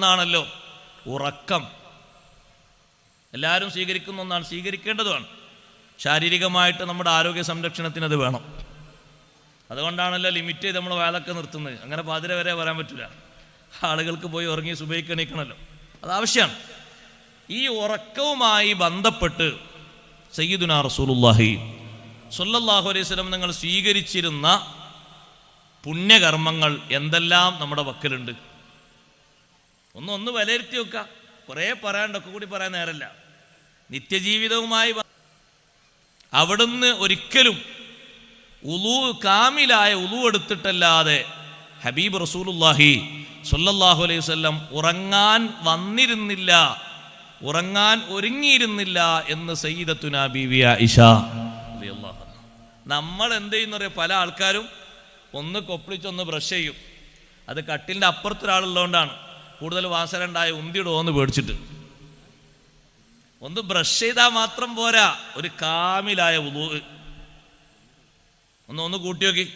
ഒന്നാണല്ലോ ഉറക്കം. എല്ലാവരും സ്വീകരിക്കുന്ന ഒന്നാണ്, സ്വീകരിക്കേണ്ടതുമാണ്. ശാരീരികമായിട്ട് നമ്മുടെ ആരോഗ്യ സംരക്ഷണത്തിന് അത് വേണം. അതുകൊണ്ടാണല്ലോ ലിമിറ്റ് ചെയ്ത് നമ്മൾ വേലൊക്കെ നിർത്തുന്നത്. അങ്ങനെ പാതിര വരെ വരാൻ പറ്റില്ല. ആളുകൾക്ക് പോയി ഉറങ്ങി സുബഹിക്ക് എണീക്കണമല്ലോ, അത് ആവശ്യമാണ്. ഈ ഉറക്കവുമായി ബന്ധപ്പെട്ട് സയ്യിദുനാ റസൂലുള്ളാഹി സ്വല്ലല്ലാഹു അലൈഹി വസല്ലം നിങ്ങൾ സ്വീകരിച്ചിരുന്ന പുണ്യകർമ്മങ്ങൾ എന്തെല്ലാം നമ്മുടെ പക്കലുണ്ട്? ഒന്ന് വിലയിരുത്തി വെക്കുക. കുറേ പറയാണ്ടൊക്കെ കൂടി പറയാൻ നേരല്ല. നിത്യജീവിതവുമായി അവിടുന്ന് ഒരിക്കലും കാമിലായ ഉളു എടുത്തിട്ടല്ലാതെ ഹബീബ് റസൂലുള്ളാഹി സ്വല്ലല്ലാഹു അലൈഹി വസല്ലം ഉറങ്ങാൻ വന്നിരുന്നില്ല, ഉറങ്ങാൻ ഒരുങ്ങിയിരുന്നില്ല എന്ന് സയ്യിദത്തുനാ ബീവി ആയിഷ റളിയല്ലാഹു അൻഹ. നമ്മൾ എന്ത് ചെയ്യുന്ന പല ആൾക്കാരും ഒന്ന് കൊപ്പിളിച്ചൊന്ന് ബ്രഷ് ചെയ്യും. അത് കട്ടിലിൻ്റെ അപ്പുറത്തൊരാളുള്ളതുകൊണ്ടാണ്. കൂടുതൽ വാസന ഉണ്ടായ ഉന്തിടുമോന്ന് പേടിച്ചിട്ട് ഒന്ന് ബ്രഷ് ചെയ്താൽ മാത്രം പോരാ, ഒരു കാമിലായ വുളൂ. ഒന്ന് കൂട്ടി നോക്കി.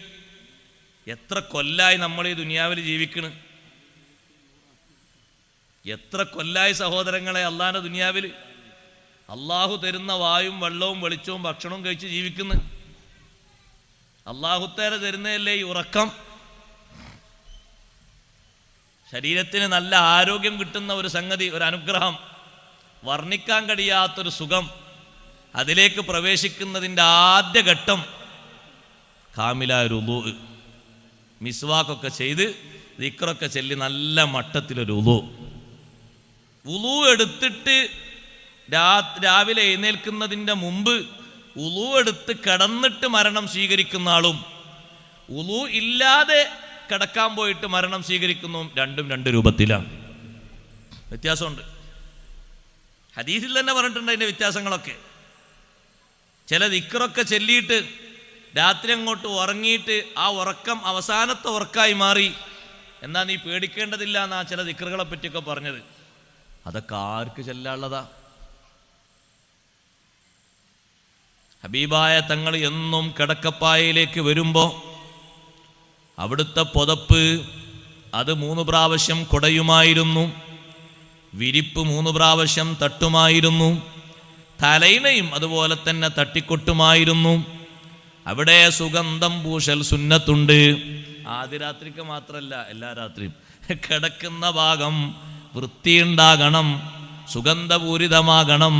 എത്ര കൊല്ലായി നമ്മൾ ഈ ദുനിയാവിൽ ജീവിക്കണ്? എത്ര കൊല്ലായി സഹോദരങ്ങളെ അള്ളാന്റെ ദുനിയാവിൽ അള്ളാഹു തരുന്ന വായും വെള്ളവും വെളിച്ചവും ഭക്ഷണവും കഴിച്ച് ജീവിക്കുന്നു. അള്ളാഹുത്തേര തരുന്നതല്ലേ ഈ ഉറക്കം. ശരീരത്തിന് നല്ല ആരോഗ്യം കിട്ടുന്ന ഒരു സംഗതി, ഒരു അനുഗ്രഹം, വർണ്ണിക്കാൻ കഴിയാത്തൊരു സുഖം. അതിലേക്ക് പ്രവേശിക്കുന്നതിൻ്റെ ആദ്യ ഘട്ടം കാമിലായൊരു ഉളൂ, മിസ്വാക്കൊക്കെ ചെയ്ത് ദിക്റൊക്കെ ചൊല്ലി നല്ല മട്ടത്തിലൊരു ഉളൂ എടുത്തിട്ട് രാവിലെ എഴുന്നേൽക്കുന്നതിൻ്റെ മുമ്പ് ഉളൂ എടുത്ത് കിടന്നിട്ട് മരണം സ്വീകരിക്കുന്ന ആളും ഉളൂ ഇല്ലാതെ കിടക്കാൻ പോയിട്ട് മരണം സ്വീകരിക്കുന്നു, രണ്ടും രണ്ട് രൂപത്തിലാണ്. വ്യത്യാസമുണ്ട്. ഹദീസിൽ തന്നെ പറഞ്ഞിട്ടുണ്ട് അതിൻ്റെ വ്യത്യാസങ്ങളൊക്കെ. ചില ദിക്റൊക്കെ ചൊല്ലിയിട്ട് രാത്രി അങ്ങോട്ട് ഉറങ്ങിയിട്ട് ആ ഉറക്കം അവസാനത്തെ ഉറക്കായി മാറി. എന്നാ നീ പേടിക്കേണ്ടതില്ല എന്നാ ചില ദിക്റുകളെ പറ്റിയൊക്കെ പറഞ്ഞത്. അതൊക്കെ ആർക്ക് ചെല്ലാനുള്ളതാ? ഹബീബായ തങ്ങൾ എന്നും കിടക്കപ്പായയിലേക്ക് വരുമ്പോൾ അവിടുത്തെ പുതപ്പ് അത് 3 പ്രാവശ്യം കുടയുമായിരുന്നു, വിരിപ്പ് 3 പ്രാവശ്യം തട്ടുമായിരുന്നു, തലയിണയും അതുപോലെ തന്നെ തട്ടിക്കൊട്ടുമായിരുന്നു. അവിടെ സുഗന്ധം പൂശൽ സുന്നത്തുണ്ട്. ആദ്യ രാത്രിക്ക് മാത്രമല്ല, എല്ലാ രാത്രിയും കിടക്കുന്ന ഭാഗം വൃത്തിയുണ്ടാകണം, സുഗന്ധപൂരിതമാകണം.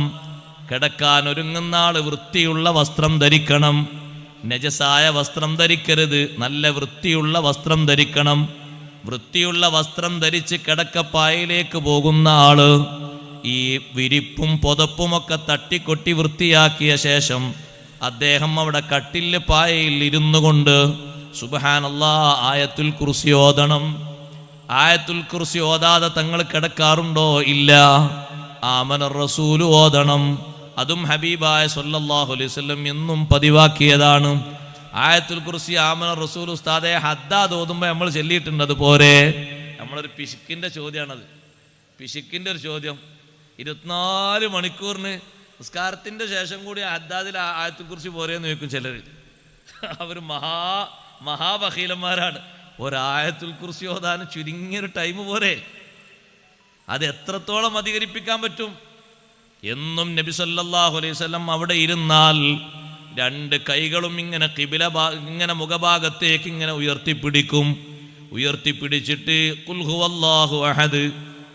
കിടക്കാൻ ഒരുങ്ങുന്ന ആള് വൃത്തിയുള്ള വസ്ത്രം ധരിക്കണം. നജസായ വസ്ത്രം ധരിക്കരുത്, നല്ല വൃത്തിയുള്ള വസ്ത്രം ധരിക്കണം. വൃത്തിയുള്ള വസ്ത്രം ധരിച്ച് കിടക്കപ്പായയിലേക്ക് പോകുന്ന ആള് ഈ വിരിപ്പും പുതപ്പുമൊക്കെ തട്ടിക്കൊട്ടി വൃത്തിയാക്കിയ ശേഷം അദ്ദേഹം അവിടെ കട്ടില് പായയിൽ ഇരുന്നു കൊണ്ട് സുബ്ഹാനല്ലാഹ് ആയത്തുൽ കുർസി ഓതണം. ആയത്തുൽ കുർസി ഓതാതെ തങ്ങൾ കിടക്കാറുണ്ടോ? ഇല്ല. ആമനർ റസൂല് ഓതണം. അതും ഹബീബായ സ്വല്ലല്ലാഹു അലൈഹി വസല്ലം എന്നും പതിവാക്കിയതാണ്. ആയത്തുൽ കുർസി ആമനർ റസൂൽ ഉസ്താദെ ഹദ്ദാദ് ഓതുമ്പോൾ നമ്മൾ ചൊല്ലിയിട്ടുണ്ട്. അതുപോലെ നമ്മളൊരു പിശുക്കിൻ്റെ ചോദ്യമാണത്. പിശുക്കിൻ്റെ ഒരു ചോദ്യം. 24 മണിക്കൂറിന് നിസ്കാരത്തിൻ്റെ ശേഷം കൂടി ഹദ്ദാദിൽ ആയത്തുൽ കുർസി പോരെയെന്ന് ചോദിക്കും ചിലർ. അവർ മഹാബഹീലന്മാരാണ്. ഒരായത്തുൽ കുർസി ഓതാൻ ചുരുങ്ങിയൊരു ടൈം പോരെ? അത് എത്രത്തോളം അധികരിപ്പിക്കാൻ പറ്റും? എന്നും നബി സല്ലല്ലാഹു അലൈഹി വസല്ലം അവിടെ ഇരുന്നാൽ 2 കൈകളും ഇങ്ങനെ ഇങ്ങനെ മുഖഭാഗത്തേക്ക് ഇങ്ങനെ ഉയർത്തിപ്പിടിക്കും. ഉയർത്തിപ്പിടിച്ചിട്ട് ഖുൽ ഹുവല്ലാഹു അഹദ്,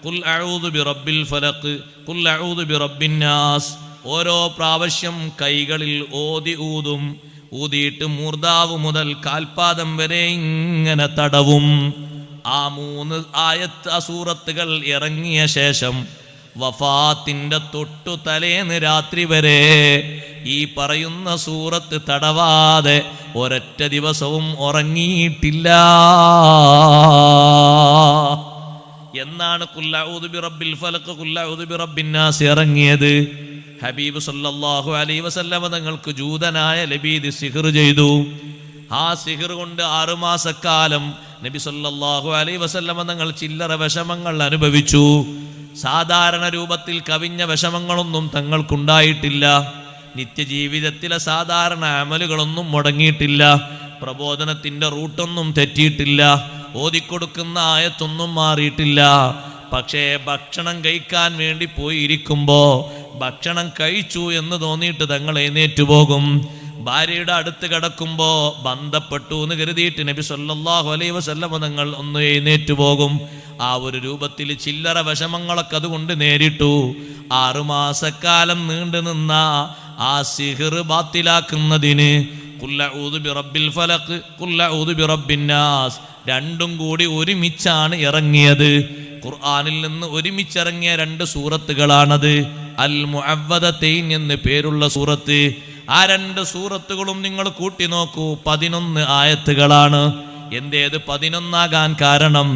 ഖുൽ അഊദു ബിറബ്ബിൽ ഫലഖ്, ഖുൽ അഊദു ബിറബ്ബിൻ നാസ്. ഓരോ പ്രാവശ്യം കൈകളിൽ ഊതും. ഊതിയിട്ട് മൂർദാവ് മുതൽ കാൽപാദം വരെ ഇങ്ങനെ തടവും. ആ 3 ആയത്ത് സൂറത്തുകൾ ഇറങ്ങിയ ശേഷം വഫാത്തിന്റെ തൊട്ടു തലേന്ന് രാത്രി വരെ ഈ പറയുന്ന സൂറത്ത് തടവാതെ ഒരൊറ്റ ദിവസവും ഉറങ്ങിയിട്ടില്ല എന്നാണ് ഖുൽ അഊദു ബിറബ്ബിൽ ഫലഖ്, ഖുൽ അഊദു ബിറബ്ബിൻ നാസ് ഇറങ്ങിയത്. ഹബീബ് സല്ലല്ലാഹു അലൈഹി വസല്ലം തങ്ങൾക്ക് ജൂതനായ ലബീദ് സിഹ്ർ ചെയ്തു. ആ സിഹ്ർ കൊണ്ട് 6 മാസക്കാലം നബി സല്ലല്ലാഹു അലൈഹി വസല്ലം തങ്ങൾ ചില്ലറ വിഷമങ്ങൾ അനുഭവിച്ചു. സാധാരണ രൂപത്തിൽ കവിഞ്ഞ വിഷമങ്ങളൊന്നും തങ്ങൾക്കുണ്ടായിട്ടില്ല. നിത്യജീവിതത്തിലെ സാധാരണ അമലുകളൊന്നും മുടങ്ങിയിട്ടില്ല. പ്രബോധനത്തിന്റെ റൂട്ടൊന്നും തെറ്റിയിട്ടില്ല. ഓതിക്കൊടുക്കുന്ന ആയത്തൊന്നും മാറിയിട്ടില്ല. പക്ഷേ ഭക്ഷണം കഴിക്കാൻ വേണ്ടി പോയി ഇരിക്കുമ്പോ ഭക്ഷണം കഴിച്ചു എന്ന് തോന്നിയിട്ട് തങ്ങൾ എഴുന്നേറ്റു പോകും. ഭാര്യയുടെ അടുത്ത് കിടക്കുമ്പോ ബന്ധപ്പെട്ടു എന്ന് കരുതിയിട്ട് നബി സല്ലല്ലാഹു അലൈഹി വസല്ലം തങ്ങൾ ഒന്ന് എഴുന്നേറ്റു പോകും. ആ ഒരു രൂപത്തിൽ ചില്ലറ വിഷമങ്ങളൊക്കെ അതുകൊണ്ട് നേരിട്ടു. 6 മാസക്കാലം നീണ്ടു നിന്ന ആ സിഹ്ർ ബാത്തിലാക്കുന്നതിന് ഖുൽ അഊദു ബിറബ്ബിൽ ഫലഖ് ഖുൽ അഊദു ബിറബ്ബിൻ നാസ് രണ്ടും കൂടി ഒരുമിച്ചാണ് ഇറങ്ങിയത്. ഖുർആനിൽ നിന്ന് ഒരുമിച്ചിറങ്ങിയ 2 സൂറത്തുകളാണത്. അൽ മുഅവ്വദതൈൻ എന്ന് പേരുള്ള സൂറത്ത്. ആ 2 സൂറത്തുകളും നിങ്ങൾ കൂട്ടി നോക്കൂ, 11 ആയത്തുകളാണ്. എന്തേത് 11 കാരണം?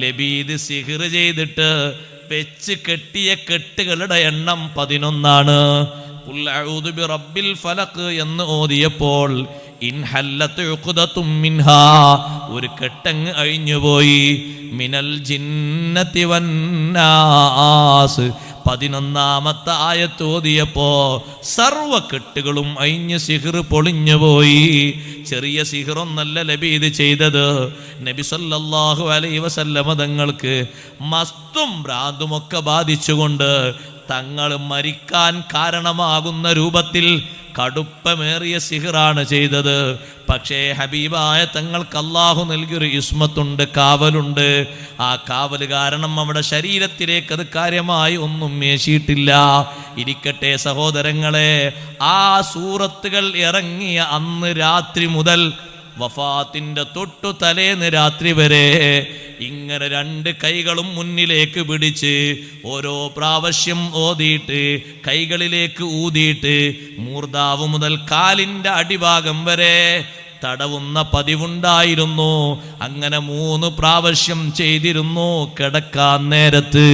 ലബീദ് സിഹ്ർ ചെയ്തിട്ട് വെച്ച് കെട്ടിയ കെട്ടുകളുടെ എണ്ണം 11. ഖുൽ അഊദു ബിറബ്ബിൽ ഫലഖ് എന്ന് ഓതിയപ്പോൾ ഇൻഹല്ലത്ത് ഉഖ്ദതും മിൻഹാ ഒരു കെട്ടങ്ങ് അഴിഞ്ഞുപോയി. മിനൽ ജിന്നതി വന്നാസ് 11ാമത്തെ ആയത്ത് ഓതിയപ്പോ സർവ കെട്ടുകളും അഴിഞ്ഞ് സിഹ്ർ പൊളിഞ്ഞുപോയി. ചെറിയ സിഹ്റൊന്നല്ല ലബീദ് ചെയ്തത്. നബി സല്ലല്ലാഹു അലൈഹി വസല്ലമ തങ്ങൾക്ക് മസ്തും ഭ്രാന്തുമൊക്കെ ബാധിച്ചുകൊണ്ട് തങ്ങൾ മരിക്കാൻ കാരണമാകുന്ന രൂപത്തിൽ കടുപ്പമേറിയ സിഹ്റാണ് ചെയ്തത്. പക്ഷേ ഹബീബായ തങ്ങൾക്ക് അല്ലാഹു നൽകിയൊരു ഇസ്മത്തുണ്ട്, കാവലുണ്ട്. ആ കാവല് കാരണം അവിടെ ശരീരത്തിലേക്ക് അത് കാര്യമായി ഒന്നും മേശിയിട്ടില്ല. ഇരിക്കട്ടെ സഹോദരങ്ങളെ, ആ സൂറത്തുകൾ ഇറങ്ങിയ അന്ന് രാത്രി മുതൽ വഫാത്തിന്റെ തൊട്ടു തലേന്ന് രാത്രി വരെ ഇങ്ങനെ 2 കൈകളും മുന്നിലേക്ക് പിടിച്ച് ഓരോ പ്രാവശ്യം ഓതിയിട്ട് കൈകളിലേക്ക് ഊതിയിട്ട് മൂർധാവ് മുതൽ കാലിന്റെ അടിഭാഗം വരെ തടവുന്ന പതിവുണ്ടായിരുന്നു. അങ്ങനെ 3 പ്രാവശ്യം ചെയ്തിരുന്നു കിടക്കാൻ നേരത്ത്.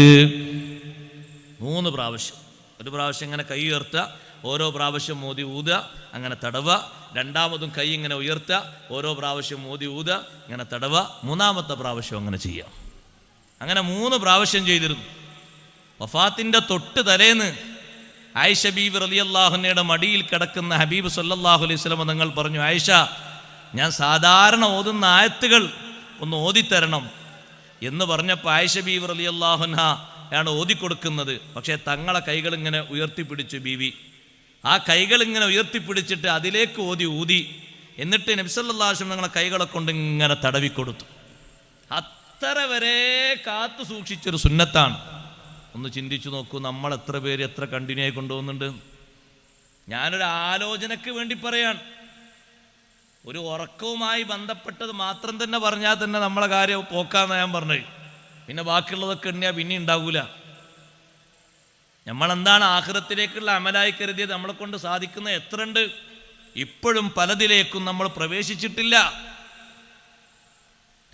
3 പ്രാവശ്യം. ഒരു പ്രാവശ്യം ഇങ്ങനെ കൈ ഉയർത്തുക, ഓരോ പ്രാവശ്യം മോദി ഊതുക, അങ്ങനെ തടവുക. 2ാമതും കൈ ഇങ്ങനെ ഉയർത്തുക, ഓരോ പ്രാവശ്യം മോദി ഊതുക, ഇങ്ങനെ തടവുക. 3ാമത്തെ പ്രാവശ്യം അങ്ങനെ ചെയ്യാം. അങ്ങനെ 3 പ്രാവശ്യം ചെയ്തിരുന്നു. വഫാത്തിന്റെ തൊട്ട് തലേന്ന് ആയിഷ ബീവി റളിയല്ലാഹു അൻഹയുടെ മടിയിൽ കിടക്കുന്ന ഹബീബ് സല്ലല്ലാഹു അലൈഹി വസല്ലം തങ്ങൾ പറഞ്ഞു, ആയിഷ, ഞാൻ സാധാരണ ഓതുന്ന ആയത്തുകൾ ഒന്ന് ഓതിത്തരണം എന്ന് പറഞ്ഞപ്പോൾ ആയിഷ ബീവി റളിയല്ലാഹു അൻഹ ആണ് ഓതിക്കൊടുക്കുന്നത്. പക്ഷേ തങ്ങളെ കൈകൾ ഇങ്ങനെ ഉയർത്തിപ്പിടിച്ചു ബീവി. ആ കൈകൾ ഇങ്ങനെ ഉയർത്തിപ്പിടിച്ചിട്ട് അതിലേക്ക് ഊതി. എന്നിട്ട് നബി സല്ലല്ലാഹു അലൈഹി വസല്ലം ഞങ്ങളെ കൈകളെ കൊണ്ട് ഇങ്ങനെ തടവിക്കൊടുത്തു. അത്ര വരെ കാത്തു സൂക്ഷിച്ചൊരു സുന്നത്താണ്. ഒന്ന് ചിന്തിച്ചു നോക്കൂ, നമ്മൾ എത്ര പേര് എത്ര കണ്ടിന്യൂ ആയി കൊണ്ടുപോകുന്നുണ്ട്? ഞാനൊരു ആലോചനക്ക് വേണ്ടി പറയാണ്. ഒരു ഉറക്കവുമായി ബന്ധപ്പെട്ടത് മാത്രം തന്നെ പറഞ്ഞാൽ തന്നെ നമ്മളെ കാര്യം പോക്കാന്ന് ഞാൻ പറഞ്ഞത്. പിന്നെ ബാക്കിയുള്ളതൊക്കെ എണ്ണിയാൽ പിന്നെ ഉണ്ടാവൂല. നമ്മളെന്താണ് ആഖിറത്തിലേക്കുള്ള അമലായി കരുതിയത്? നമ്മളെ കൊണ്ട് സാധിക്കുന്ന എത്ര ഉണ്ട്? ഇപ്പോഴും പലതിലേക്കും നമ്മൾ പ്രവേശിച്ചിട്ടില്ല.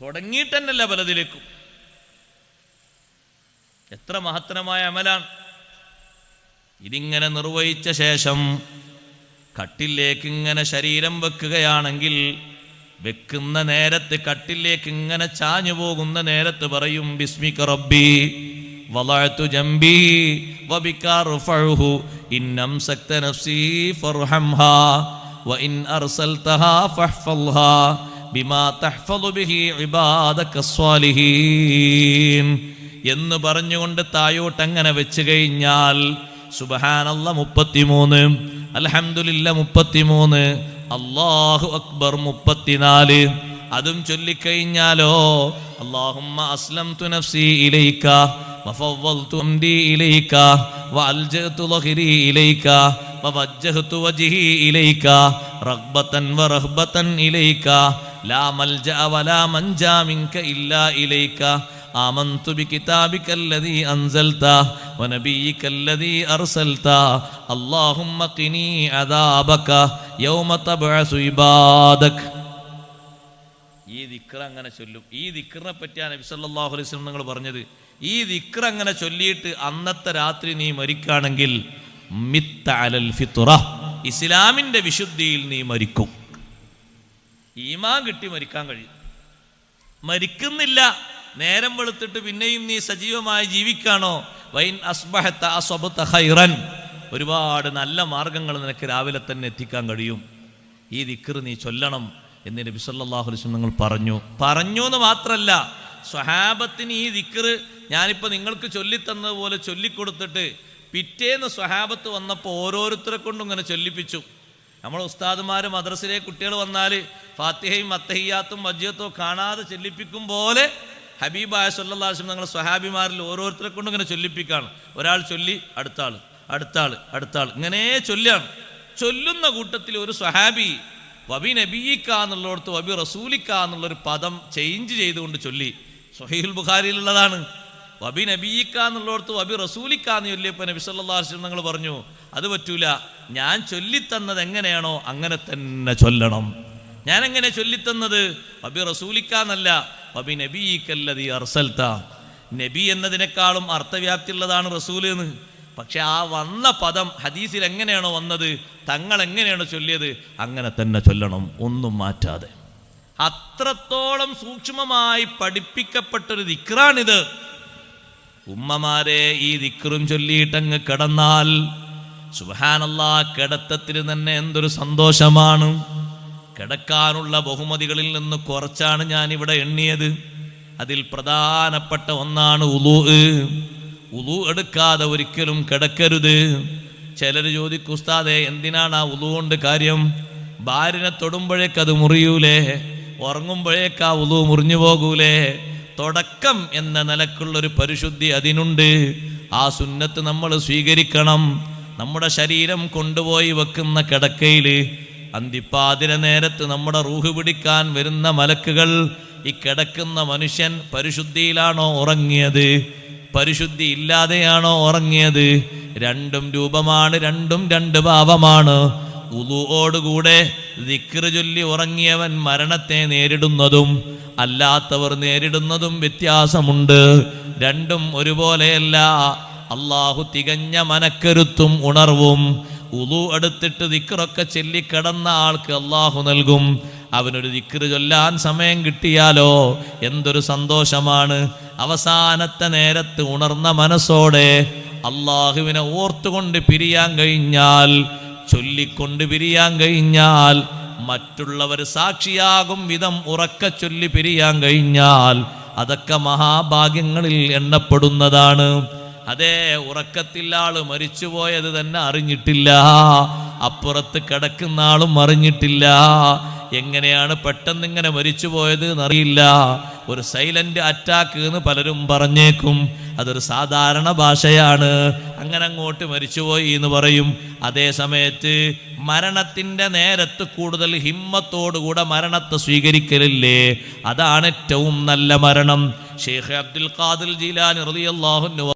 തുടങ്ങിയിട്ടന്നല്ല പലതിലേക്കും. എത്ര മഹത്തരമായ അമലാണ്. ഇതിങ്ങനെ നിർവഹിച്ച ശേഷം കട്ടിലേക്ക് ഇങ്ങനെ ശരീരം വെക്കുകയാണെങ്കിൽ വെക്കുന്ന നേരത്ത് കട്ടിലേക്ക് ഇങ്ങനെ ചാഞ്ഞു പോകുന്ന നേരത്ത് പറയും, ബിസ്മിക റബ്ബി വളഅതു ജംബി വബിക റഫഉഹു ഇന്നംസക്ത നഫ്സി ഫർഹംഹാ വഇൻ അർസൽതഹാ ഫഹ്ഫൽഹാ ബിമാ തഹ്ഫളു ബിഹി ഇബാദക സ്വാലിഹീൻ എന്ന് പറഞ്ഞുകൊണ്ട് തായോട്ട് അങ്ങനെ വെച്ച് കഴിഞ്ഞാൽ സുബ്ഹാനല്ലാഹ് 33, അൽഹംദുലില്ലാഹ് 33, അല്ലാഹു അക്ബർ 34. അതും ചൊല്ലിക്കഴിഞ്ഞാലോ അല്ലാഹുമ്മ അസ്ലംതു നഫ്സി ഇലൈക വഫവ്വൽതു അംരി ഇലൈക വഅൽജഅതു ളഹ്രി ഇലൈക വവജ്ജഹതു വജ്ഹി ഇലൈക റഗ്ബതൻ വറഹ്ബതൻ ഇലൈക ലാ മൽജഅ വലാ മൻജാ മിൻക ഇല്ലാ ഇലൈക ആമന്തു ബികിതാബിക അല്ലദീ അൻസൽത വനബിയ്യിക അല്ലദീ അർസൽത അല്ലാഹുമ്മ ഖിനി അദാബക യൗമ തബ്അസു ഇബാദക. ഈ ദിക്ർ അങ്ങനെ ചൊല്ലും. ഈ ദിക്റിനെ പറ്റിയാണ് നബി സല്ലല്ലാഹു അലൈഹി വസല്ലം നിങ്ങൾ പറഞ്ഞത്. ഈ ദിക്ർ അങ്ങനെ ചൊല്ലിയിട്ട് അന്നത്തെ രാത്രി നീ മരിക്കുകയാണെങ്കിൽ മിത്ത അലൽ ഫിത്ര, ഇസ്ലാമിന്റെ വിശുദ്ധിയിൽ നീ മരിക്കും. ഈമാൻ കിട്ടി മരിക്കാൻ കഴിയും. മരിക്കുന്നില്ല, നേരം വെളുത്തിട്ട് പിന്നെയും നീ സജീവമായി ജീവിക്കാണോ? വൈൻ അസ്ബഹത അസ്ബത ഖൈറൻ, ഒരുപാട് നല്ല മാർഗങ്ങൾ നിനക്ക് രാവിലെ തന്നെ എത്തിക്കാൻ കഴിയും. ഈ ദിക്ർ നീ ചൊല്ലണം എന്ന് നബി സല്ലല്ലാഹു അലൈഹി വസല്ലം നിങ്ങൾ പറഞ്ഞു എന്ന് മാത്രമല്ല, സ്വഹാബത്തിന് ഈ ദിക്റ് ഞാനിപ്പോൾ നിങ്ങൾക്ക് ചൊല്ലിത്തന്നതുപോലെ ചൊല്ലിക്കൊടുത്തിട്ട് പിറ്റേന്ന് സ്വഹാബത്ത് വന്നപ്പോൾ ഓരോരുത്തരെ കൊണ്ടും ഇങ്ങനെ ചൊല്ലിപ്പിച്ചു. നമ്മൾ ഉസ്താദുമാർ മദ്രസിലെ കുട്ടികൾ വന്നാൽ ഫാത്തിഹയും അത്തഹിയാത്തും വജ്ജത്തും കാണാതെ ചൊല്ലിപ്പിക്കും പോലെ ഹബീബായ സല്ലല്ലാഹു അലൈഹി വസല്ലം ഞങ്ങൾ സ്വഹാബിമാരിൽ ഓരോരുത്തരെ കൊണ്ടും ഇങ്ങനെ ചൊല്ലിപ്പിക്കുകയാണ്. ഒരാൾ ചൊല്ലി അടുത്ത ആൾ ഇങ്ങനെ ചൊല്ലാണ്. ചൊല്ലുന്ന കൂട്ടത്തിൽ ഒരു സ്വഹാബി വബി നബിയിക്ക എന്നുള്ളിടത്ത് വബി റസൂലിക്ക എന്നുള്ളൊരു പദം ചേഞ്ച് ചെയ്തുകൊണ്ട് ചൊല്ലി. സ്വഹീഹുൽ ബുഖാരിയിലുള്ളതാണ്. വബി നബിയിക്ക എന്നുള്ളിടത്ത് വബി റസൂലിക്ക എന്ന് ചൊല്ലിയപ്പോൾ നബി സല്ലല്ലാഹു അലൈഹി വസല്ലം നിങ്ങൾ പറഞ്ഞു അത് പറ്റൂല, ഞാൻ ചൊല്ലിത്തന്നത് എങ്ങനെയാണോ അങ്ങനെ തന്നെ ചൊല്ലണം. ഞാൻ എങ്ങനെ ചൊല്ലിത്തന്നത്? വബി റസൂലിക്ക എന്നല്ല, വബി നബിയിക്കല്ലദീ അർസൽത. നബി എന്നതിനേക്കാളും അർത്ഥവ്യാപ്തിയുള്ളതാണ് റസൂൽ എന്ന്. പക്ഷെ ആ വന്ന പദം ഹദീസിൽ എങ്ങനെയാണോ വന്നത്, തങ്ങൾ എങ്ങനെയാണോ ചൊല്ലിയത് അങ്ങനെ തന്നെ ചൊല്ലണം, ഒന്നും മാറ്റാതെ. അത്രത്തോളം സൂക്ഷ്മമായി പഠിപ്പിക്കപ്പെട്ടൊരു ദിക്റാണിത്. ഉമ്മമാരെ, ഈ ദിക്റും ചൊല്ലിയിട്ടങ്ങ് കിടന്നാൽ സുബ്ഹാനല്ലാഹ്, കിടത്തത്തിന് തന്നെ എന്തൊരു സന്തോഷമാണ്. കിടക്കാനുള്ള ബഹുമതികളിൽ നിന്ന് കുറച്ചാണ് ഞാൻ ഇവിടെ എണ്ണിയത്. അതിൽ പ്രധാനപ്പെട്ട ഒന്നാണ് ഉളു എടുക്കാതെ ഒരിക്കലും കിടക്കരുത്. ചിലർ ചോദിക്കും, ഉസ്താദേ എന്തിനാണ് ആ ഉളു കൊണ്ട് കാര്യം? ഭാര്യനെ തൊടുമ്പോഴേക്കത് മുറിയൂലേ? ഉറങ്ങുമ്പോഴേക്ക് ആ ഉളു മുറിഞ്ഞു പോകൂലേ? തുടക്കം എന്ന നിലക്കുള്ളൊരു പരിശുദ്ധി അതിനുണ്ട്. ആ സുന്നത്ത് നമ്മൾ സ്വീകരിക്കണം. നമ്മുടെ ശരീരം കൊണ്ടുപോയി വെക്കുന്ന കിടക്കയിൽ അന്തിപ്പാതിര നേരത്ത് നമ്മുടെ റൂഹ് പിടിക്കാൻ വരുന്ന മലക്കുകൾ ഈ കിടക്കുന്ന മനുഷ്യൻ പരിശുദ്ധിയിലാണോ ഉറങ്ങിയത്, പരിശുദ്ധി ഇല്ലാതെയാണോ ഉറങ്ങിയത്? രണ്ടും രൂപമാണ്, രണ്ടും രണ്ട് ഭാവമാണ്. ഉളുവോടുകൂടെ ദിക്റ് ചൊല്ലി ഉറങ്ങിയവൻ മരണത്തെ നേരിടുന്നതും അല്ലാത്തവർ നേരിടുന്നതും വ്യത്യാസമുണ്ട്. രണ്ടും ഒരുപോലെയല്ല. അള്ളാഹു തികഞ്ഞ മനക്കരുത്തും ഉണർവും ഉളു എടുത്തിട്ട് ദിക്റൊക്കെ ചൊല്ലിക്കിടന്ന ആൾക്ക് അള്ളാഹു നൽകും. അവനൊരു ദിക്റ് ചൊല്ലാൻ സമയം കിട്ടിയാലോ എന്തൊരു സന്തോഷമാണ്. അവസാനത്തെ നേരത്ത് ഉണർന്ന മനസ്സോടെ അള്ളാഹുവിനെ ഓർത്തുകൊണ്ട് പിരിയാൻ കഴിഞ്ഞാൽ, ചൊല്ലിക്കൊണ്ട് പിരിയാൻ കഴിഞ്ഞാൽ, മറ്റുള്ളവർ സാക്ഷിയാകും വിധം ഉറക്ക ചൊല്ലി പിരിയാൻ കഴിഞ്ഞാൽ അതൊക്കെ മഹാഭാഗ്യങ്ങളിൽ എണ്ണപ്പെടുന്നതാണ്. അതേ, ഉറക്കത്തിൽ ആള് മരിച്ചുപോയത് തന്നെ അറിഞ്ഞിട്ടില്ല, അപ്പുറത്ത് കിടക്കുന്ന ആളും അറിഞ്ഞിട്ടില്ല. എങ്ങനെയാണ് പെട്ടെന്ന് ഇങ്ങനെ മരിച്ചുപോയത് എന്നറിയില്ല. ഒരു സൈലന്റ് അറ്റാക്ക് എന്ന് പലരും പറഞ്ഞേക്കും. അതൊരു സാധാരണ ഭാഷയാണ്. അങ്ങനെ അങ്ങോട്ട് മരിച്ചുപോയി എന്ന് പറയും. അതേ സമയത്ത് മരണത്തിൻ്റെ നേരത്ത് കൂടുതൽ ഹിമ്മത്തോടുകൂടെ മരണത്തെ സ്വീകരിക്കലില്ലേ, അതാണ് ഏറ്റവും നല്ല മരണം. ഷെയ്ഖ് അബ്ദുൽ ഖാദിർ ജീലാനി റളിയല്ലാഹു അൻഹു